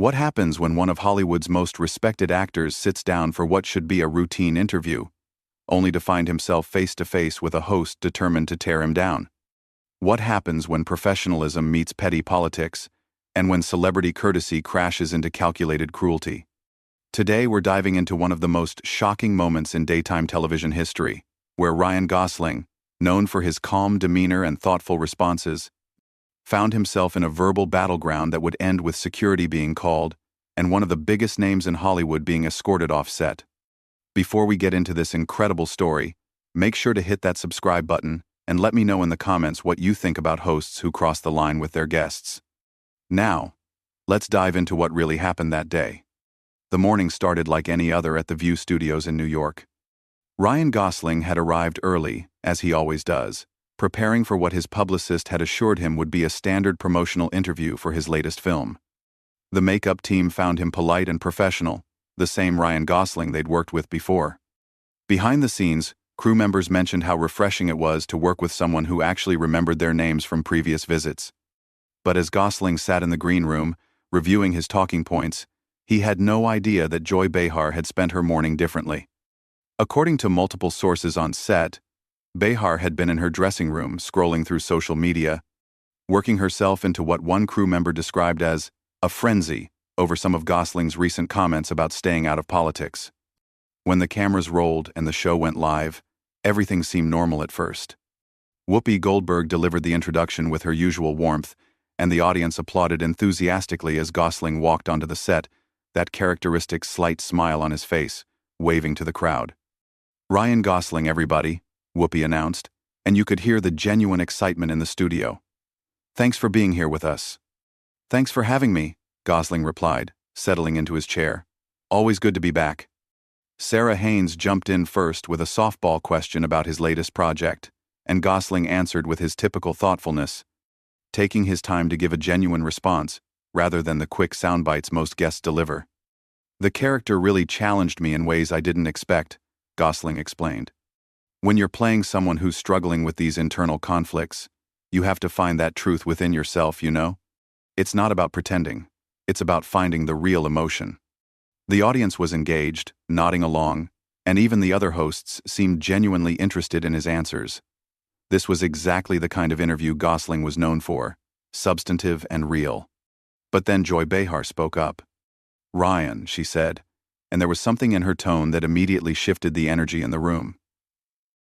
What happens when one of Hollywood's most respected actors sits down for what should be a routine interview, only to find himself face to face with a host determined to tear him down? What happens when professionalism meets petty politics, and when celebrity courtesy crashes into calculated cruelty? Today we're diving into one of the most shocking moments in daytime television history, where Ryan Gosling, known for his calm demeanor and thoughtful responses, found himself in a verbal battleground that would end with security being called and one of the biggest names in Hollywood being escorted off set. Before we get into this incredible story, make sure to hit that subscribe button and let me know in the comments what you think about hosts who cross the line with their guests. Now, let's dive into what really happened that day. The morning started like any other at the View Studios in New York. Ryan Gosling had arrived early, as he always does, preparing for what his publicist had assured him would be a standard promotional interview for his latest film. The makeup team found him polite and professional, the same Ryan Gosling they'd worked with before. Behind the scenes, crew members mentioned how refreshing it was to work with someone who actually remembered their names from previous visits. But as Gosling sat in the green room, reviewing his talking points, he had no idea that Joy Behar had spent her morning differently. According to multiple sources on set, Behar had been in her dressing room scrolling through social media, working herself into what one crew member described as a frenzy over some of Gosling's recent comments about staying out of politics. When the cameras rolled and the show went live, everything seemed normal at first. Whoopi Goldberg delivered the introduction with her usual warmth, and the audience applauded enthusiastically as Gosling walked onto the set, that characteristic slight smile on his face, waving to the crowd. "Ryan Gosling, everybody," Whoopi announced, and you could hear the genuine excitement in the studio. "Thanks for being here with us." "Thanks for having me," Gosling replied, settling into his chair. "Always good to be back." Sarah Haynes jumped in first with a softball question about his latest project, and Gosling answered with his typical thoughtfulness, taking his time to give a genuine response, rather than the quick soundbites most guests deliver. "The character really challenged me in ways I didn't expect," Gosling explained. "When you're playing someone who's struggling with these internal conflicts, you have to find that truth within yourself, you know? It's not about pretending. It's about finding the real emotion." The audience was engaged, nodding along, and even the other hosts seemed genuinely interested in his answers. This was exactly the kind of interview Gosling was known for, substantive and real. But then Joy Behar spoke up. "Ryan," she said, and there was something in her tone that immediately shifted the energy in the room.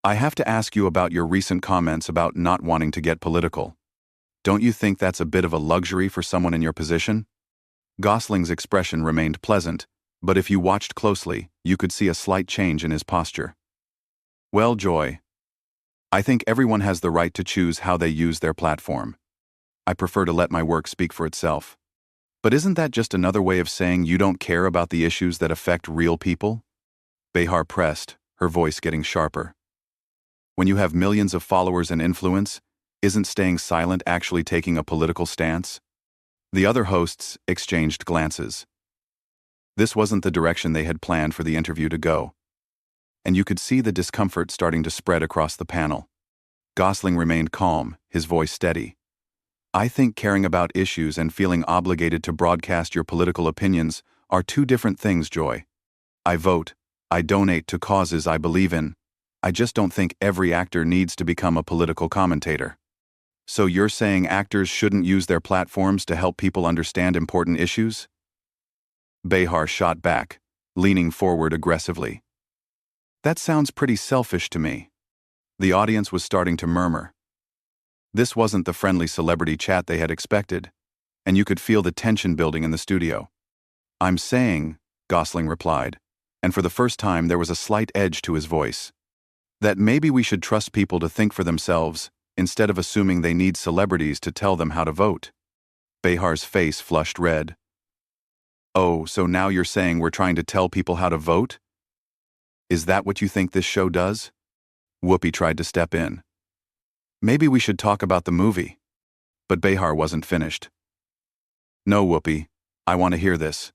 "I have to ask you about your recent comments about not wanting to get political. Don't you think that's a bit of a luxury for someone in your position?" Gosling's expression remained pleasant, but if you watched closely, you could see a slight change in his posture. "Well, Joy, I think everyone has the right to choose how they use their platform. I prefer to let my work speak for itself. But isn't that just another way of saying you don't care about the issues that affect real people?" Behar pressed, her voice getting sharper. "When you have millions of followers and influence, isn't staying silent actually taking a political stance?" The other hosts exchanged glances. This wasn't the direction they had planned for the interview to go, and you could see the discomfort starting to spread across the panel. Gosling remained calm, his voice steady. "I think caring about issues and feeling obligated to broadcast your political opinions are two different things, Joy. I vote, I donate to causes I believe in. I just don't think every actor needs to become a political commentator." "So you're saying actors shouldn't use their platforms to help people understand important issues?" Behar shot back, leaning forward aggressively. "That sounds pretty selfish to me." The audience was starting to murmur. This wasn't the friendly celebrity chat they had expected, and you could feel the tension building in the studio. "I'm saying," Gosling replied, and for the first time there was a slight edge to his voice, "that maybe we should trust people to think for themselves, instead of assuming they need celebrities to tell them how to vote." Behar's face flushed red. "Oh, so now you're saying we're trying to tell people how to vote? Is that what you think this show does?" Whoopi tried to step in. "Maybe we should talk about the movie." But Behar wasn't finished. "No, Whoopi, I want to hear this.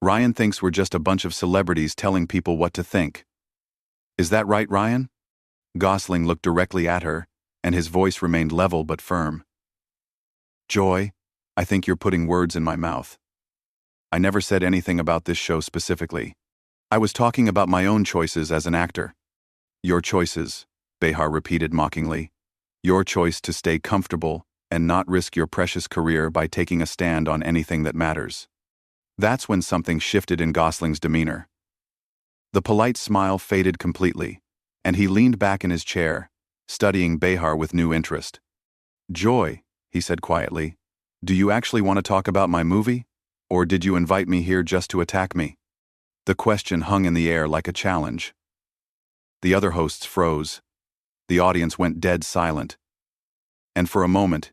Ryan thinks we're just a bunch of celebrities telling people what to think. Is that right, Ryan?" Gosling looked directly at her, and his voice remained level but firm. "Joy, I think you're putting words in my mouth. I never said anything about this show specifically. I was talking about my own choices as an actor. Your choices, Behar repeated mockingly. Your choice to stay comfortable and not risk your precious career by taking a stand on anything that matters. That's when something shifted in Gosling's demeanor. The polite smile faded completely, and he leaned back in his chair, studying Behar with new interest. Joy, he said quietly, do you actually want to talk about my movie? Or did you invite me here just to attack me? The question hung in the air like a challenge. The other hosts froze. The audience went dead silent. And for a moment,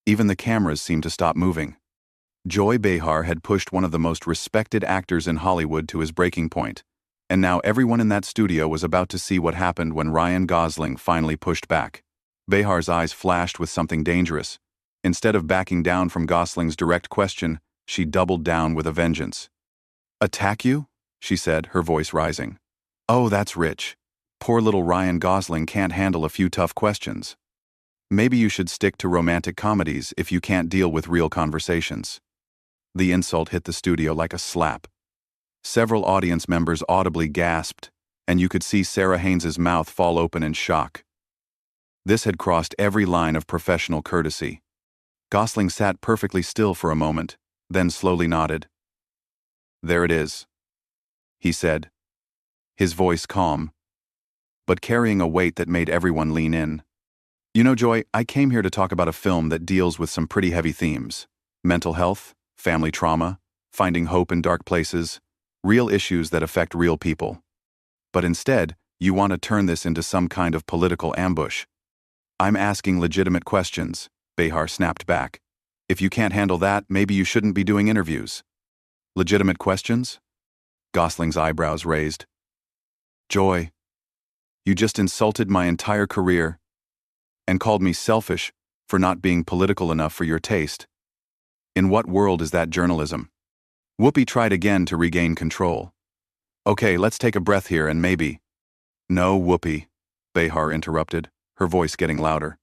even the cameras seemed to stop moving. Joy Behar had pushed one of the most respected actors in Hollywood to his breaking point, and now everyone in that studio was about to see what happened when Ryan Gosling finally pushed back. Behar's eyes flashed with something dangerous. Instead of backing down from Gosling's direct question, she doubled down with a vengeance. Attack you? She said, her voice rising. Oh, that's rich. Poor little Ryan Gosling can't handle a few tough questions. Maybe you should stick to romantic comedies if you can't deal with real conversations. The insult hit the studio like a slap. Several audience members audibly gasped, and you could see Sarah Haynes's mouth fall open in shock. This had crossed every line of professional courtesy. Gosling sat perfectly still for a moment, then slowly nodded. There it is, he said, his voice calm, but carrying a weight that made everyone lean in. You know, Joy, I came here to talk about a film that deals with some pretty heavy themes. Mental health, family trauma, finding hope in dark places, real issues that affect real people. But instead, you want to turn this into some kind of political ambush. I'm asking legitimate questions, Behar snapped back. If you can't handle that, maybe you shouldn't be doing interviews. Legitimate questions? Gosling's eyebrows raised. Joy, you just insulted my entire career and called me selfish for not being political enough for your taste. In what world is that journalism? Whoopi tried again to regain control. Okay, let's take a breath here and maybe... No, Whoopi, Behar interrupted, her voice getting louder.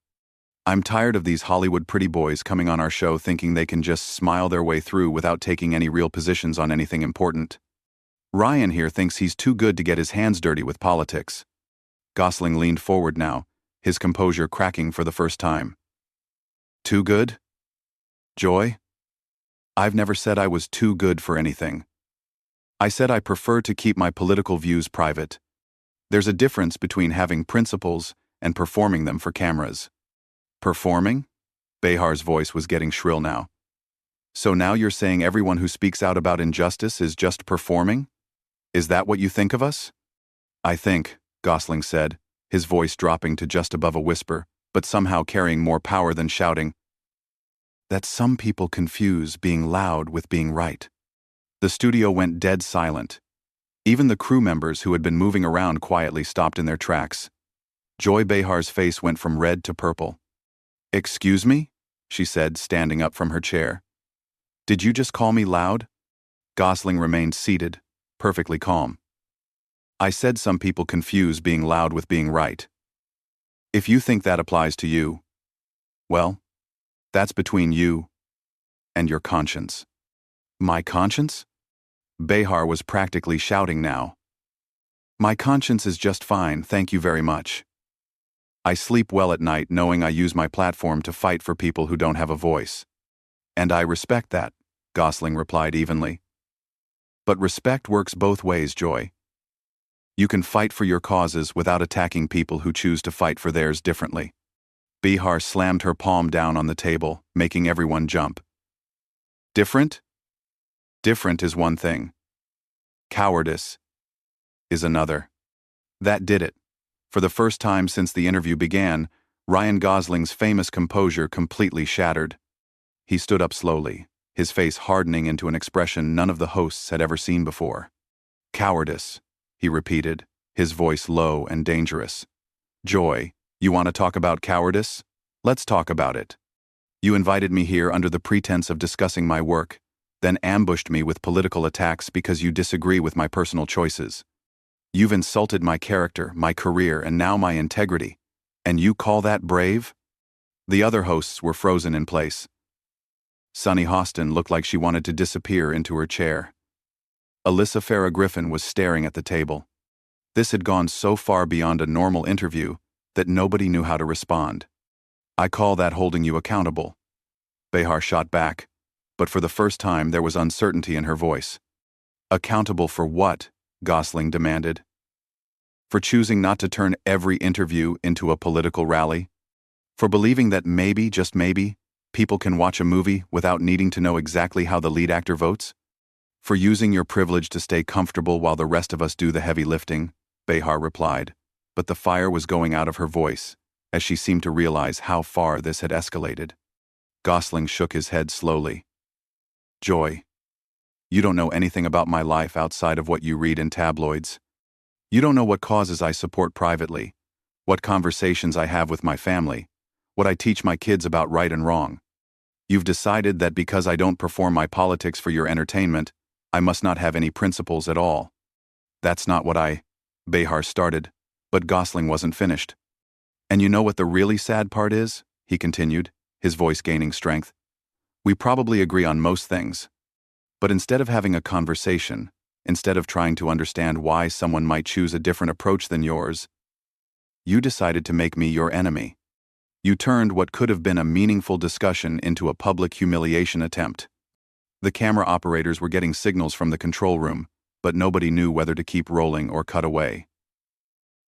I'm tired of these Hollywood pretty boys coming on our show thinking they can just smile their way through without taking any real positions on anything important. Ryan here thinks he's too good to get his hands dirty with politics. Gosling leaned forward now, his composure cracking for the first time. Too good? Joy? I've never said I was too good for anything. I said I prefer to keep my political views private. There's a difference between having principles and performing them for cameras. Performing? Behar's voice was getting shrill now. So now you're saying everyone who speaks out about injustice is just performing? Is that what you think of us? I think, Gosling said, his voice dropping to just above a whisper, but somehow carrying more power than shouting, that some people confuse being loud with being right. The studio went dead silent. Even the crew members who had been moving around quietly stopped in their tracks. Joy Behar's face went from red to purple. Excuse me? She said, standing up from her chair. Did you just call me loud? Gosling remained seated, perfectly calm. I said some people confuse being loud with being right. If you think that applies to you, well, that's between you and your conscience. My conscience? Behar was practically shouting now. My conscience is just fine, thank you very much. I sleep well at night knowing I use my platform to fight for people who don't have a voice. And I respect that, Gosling replied evenly. But respect works both ways, Joy. You can fight for your causes without attacking people who choose to fight for theirs differently. Behar slammed her palm down on the table, making everyone jump. Different? Different is one thing. Cowardice is another. That did it. For the first time since the interview began, Ryan Gosling's famous composure completely shattered. He stood up slowly, his face hardening into an expression none of the hosts had ever seen before. Cowardice, he repeated, his voice low and dangerous. Joy, you want to talk about cowardice? Let's talk about it. You invited me here under the pretense of discussing my work, then ambushed me with political attacks because you disagree with my personal choices. You've insulted my character, my career, and now my integrity. And you call that brave? The other hosts were frozen in place. Sunny Hostin looked like she wanted to disappear into her chair. Alyssa Farah Griffin was staring at the table. This had gone so far beyond a normal interview that nobody knew how to respond. "I call that holding you accountable," Behar shot back, but for the first time there was uncertainty in her voice. "Accountable for what?" Gosling demanded. "For choosing not to turn every interview into a political rally? For believing that maybe, just maybe, people can watch a movie without needing to know exactly how the lead actor votes? For using your privilege to stay comfortable while the rest of us do the heavy lifting?" Behar replied, but the fire was going out of her voice, as she seemed to realize how far this had escalated. Gosling shook his head slowly. "Joy, you don't know anything about my life outside of what you read in tabloids. You don't know what causes I support privately, what conversations I have with my family, what I teach my kids about right and wrong. You've decided that because I don't perform my politics for your entertainment, I must not have any principles at all. That's not what Behar started, but Gosling wasn't finished. "And you know what the really sad part is?" he continued, his voice gaining strength. "We probably agree on most things. But instead of having a conversation, instead of trying to understand why someone might choose a different approach than yours, you decided to make me your enemy. You turned what could have been a meaningful discussion into a public humiliation attempt." The camera operators were getting signals from the control room, but nobody knew whether to keep rolling or cut away.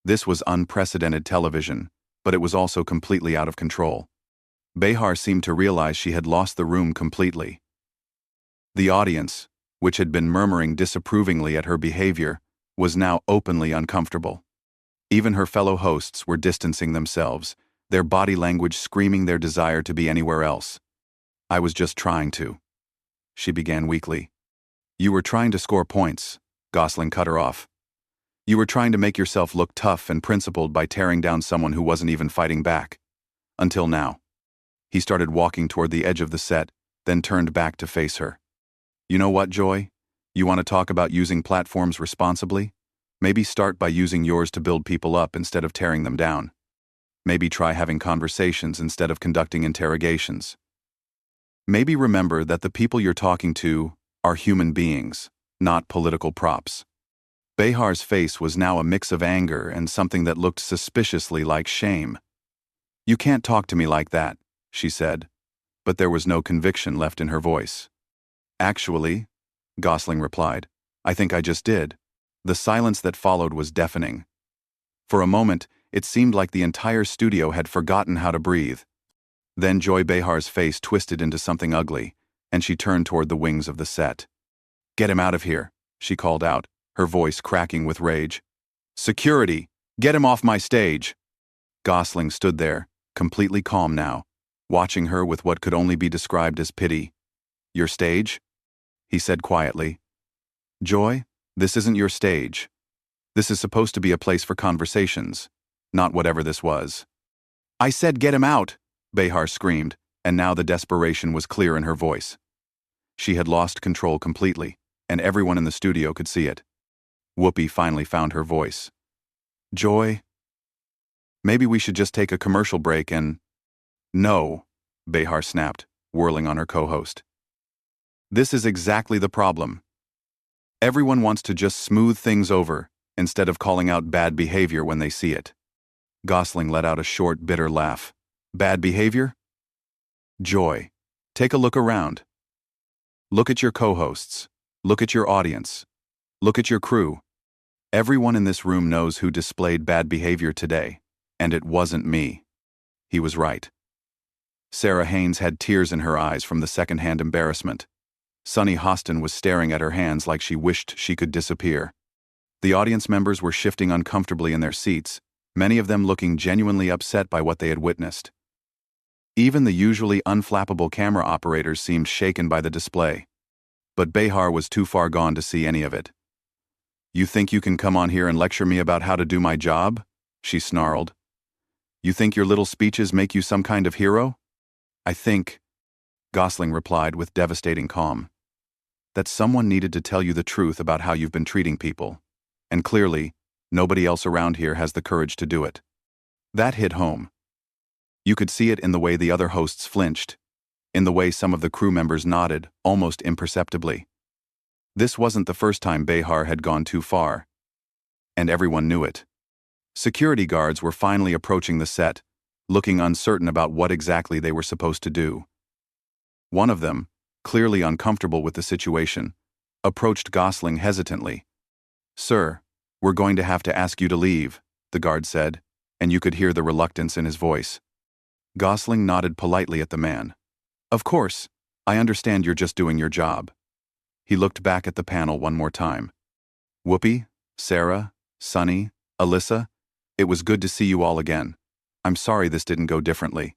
This was unprecedented television, but it was also completely out of control. Behar seemed to realize she had lost the room completely. The audience, which had been murmuring disapprovingly at her behavior, was now openly uncomfortable. Even her fellow hosts were distancing themselves, their body language screaming their desire to be anywhere else. "I was just trying to," she began weakly. "You were trying to score points," Gosling cut her off. "You were trying to make yourself look tough and principled by tearing down someone who wasn't even fighting back. Until now." He started walking toward the edge of the set, then turned back to face her. "You know what, Joy? You want to talk about using platforms responsibly? Maybe start by using yours to build people up instead of tearing them down. Maybe try having conversations instead of conducting interrogations. Maybe remember that the people you're talking to are human beings, not political props." Behar's face was now a mix of anger and something that looked suspiciously like shame. "You can't talk to me like that," she said, but there was no conviction left in her voice. "Actually," Gosling replied, "I think I just did." The silence that followed was deafening. For a moment, it seemed like the entire studio had forgotten how to breathe. Then Joy Behar's face twisted into something ugly, and she turned toward the wings of the set. "Get him out of here," she called out, her voice cracking with rage. "Security! Get him off my stage!" Gosling stood there, completely calm now, watching her with what could only be described as pity. "Your stage?" he said quietly. "Joy, this isn't your stage. This is supposed to be a place for conversations, not whatever this was." "I said get him out!" Behar screamed, and now the desperation was clear in her voice. She had lost control completely, and everyone in the studio could see it. Whoopi finally found her voice. "Joy, maybe we should just take a commercial break and—" "No," Behar snapped, whirling on her co-host. "This is exactly the problem. Everyone wants to just smooth things over, instead of calling out bad behavior when they see it." Gosling let out a short, bitter laugh. "Bad behavior? Joy, take a look around. Look at your co-hosts. Look at your audience. Look at your crew. Everyone in this room knows who displayed bad behavior today, and it wasn't me." He was right. Sarah Haynes had tears in her eyes from the secondhand embarrassment. Sunny Hostin was staring at her hands like she wished she could disappear. The audience members were shifting uncomfortably in their seats, many of them looking genuinely upset by what they had witnessed. Even the usually unflappable camera operators seemed shaken by the display. But Behar was too far gone to see any of it. "You think you can come on here and lecture me about how to do my job?" she snarled. "You think your little speeches make you some kind of hero?" "I think," Gosling replied with devastating calm, "that someone needed to tell you the truth about how you've been treating people. And clearly, nobody else around here has the courage to do it." That hit home. You could see it in the way the other hosts flinched. in the way some of the crew members nodded, almost imperceptibly. This wasn't the first time Behar had gone too far, and everyone knew it. Security guards were finally approaching the set, looking uncertain about what exactly they were supposed to do. One of them, clearly uncomfortable with the situation, approached Gosling hesitantly. "Sir, we're going to have to ask you to leave," the guard said, and you could hear the reluctance in his voice. Gosling nodded politely at the man. "Of course, I understand you're just doing your job." He looked back at the panel one more time. "Whoopi, Sarah, Sunny, Alyssa, it was good to see you all again. I'm sorry this didn't go differently."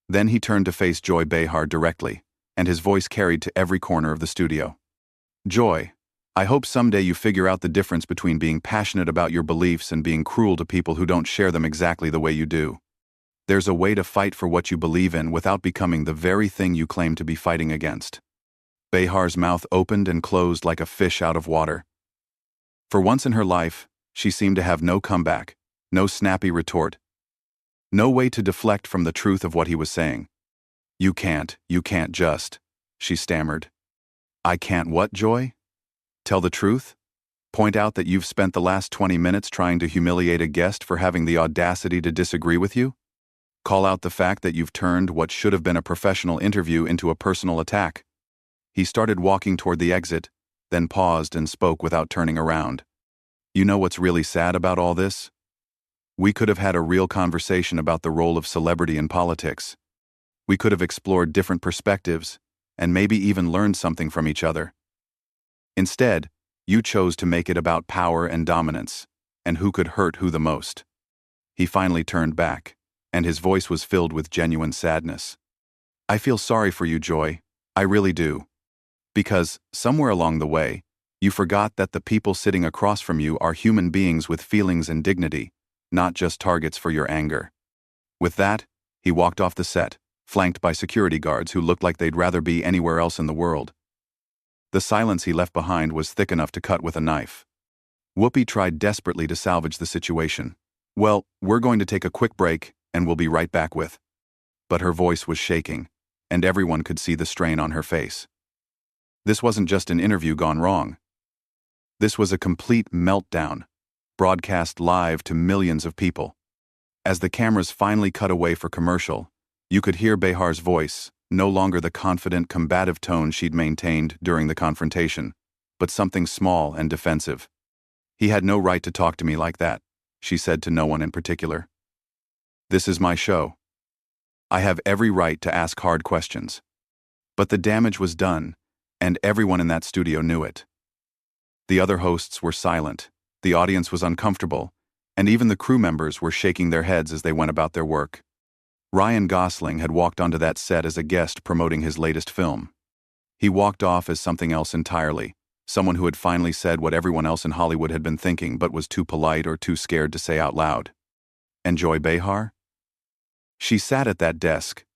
Then he turned to face Joy Behar directly, and his voice carried to every corner of the studio. "Joy, I hope someday you figure out the difference between being passionate about your beliefs and being cruel to people who don't share them exactly the way you do. There's a way to fight for what you believe in without becoming the very thing you claim to be fighting against." Behar's mouth opened and closed like a fish out of water. For once in her life, she seemed to have no comeback, no snappy retort, no way to deflect from the truth of what he was saying. You can't just," she stammered. "I can't what, Joy? Tell the truth? Point out that you've spent the last 20 minutes trying to humiliate a guest for having the audacity to disagree with you? Call out the fact that you've turned what should have been a professional interview into a personal attack?" He started walking toward the exit, then paused and spoke without turning around. "You know what's really sad about all this? We could have had a real conversation about the role of celebrity in politics. We could have explored different perspectives, and maybe even learned something from each other. Instead, you chose to make it about power and dominance, and who could hurt who the most." He finally turned back, and his voice was filled with genuine sadness. "I feel sorry for you, Joy. I really do. Because, somewhere along the way, you forgot that the people sitting across from you are human beings with feelings and dignity, not just targets for your anger." With that, he walked off the set, flanked by security guards who looked like they'd rather be anywhere else in the world. The silence he left behind was thick enough to cut with a knife. Whoopi tried desperately to salvage the situation. "Well, we're going to take a quick break, and we'll be right back with." But her voice was shaking, and everyone could see the strain on her face. This wasn't just an interview gone wrong. This was a complete meltdown, broadcast live to millions of people. As the cameras finally cut away for commercial, you could hear Behar's voice, no longer the confident, combative tone she'd maintained during the confrontation, but something small and defensive. "He had no right to talk to me like that," she said to no one in particular. "This is my show. I have every right to ask hard questions." But the damage was done, and everyone in that studio knew it. The other hosts were silent, the audience was uncomfortable, and even the crew members were shaking their heads as they went about their work. Ryan Gosling had walked onto that set as a guest promoting his latest film. He walked off as something else entirely, someone who had finally said what everyone else in Hollywood had been thinking but was too polite or too scared to say out loud. And Joy Behar? She sat at that desk,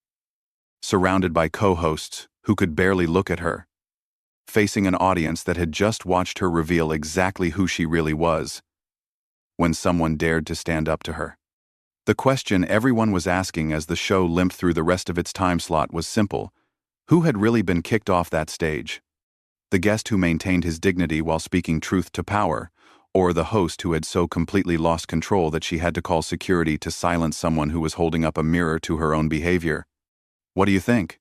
surrounded by co-hosts who could barely look at her, facing an audience that had just watched her reveal exactly who she really was, when someone dared to stand up to her. The question everyone was asking as the show limped through the rest of its time slot was simple: who had really been kicked off that stage? The guest who maintained his dignity while speaking truth to power, or the host who had so completely lost control that she had to call security to silence someone who was holding up a mirror to her own behavior? What do you think?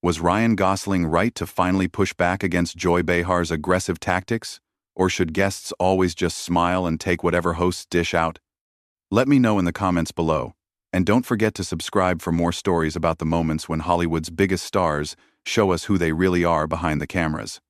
Was Ryan Gosling right to finally push back against Joy Behar's aggressive tactics, or should guests always just smile and take whatever hosts dish out? Let me know in the comments below, and don't forget to subscribe for more stories about the moments when Hollywood's biggest stars show us who they really are behind the cameras.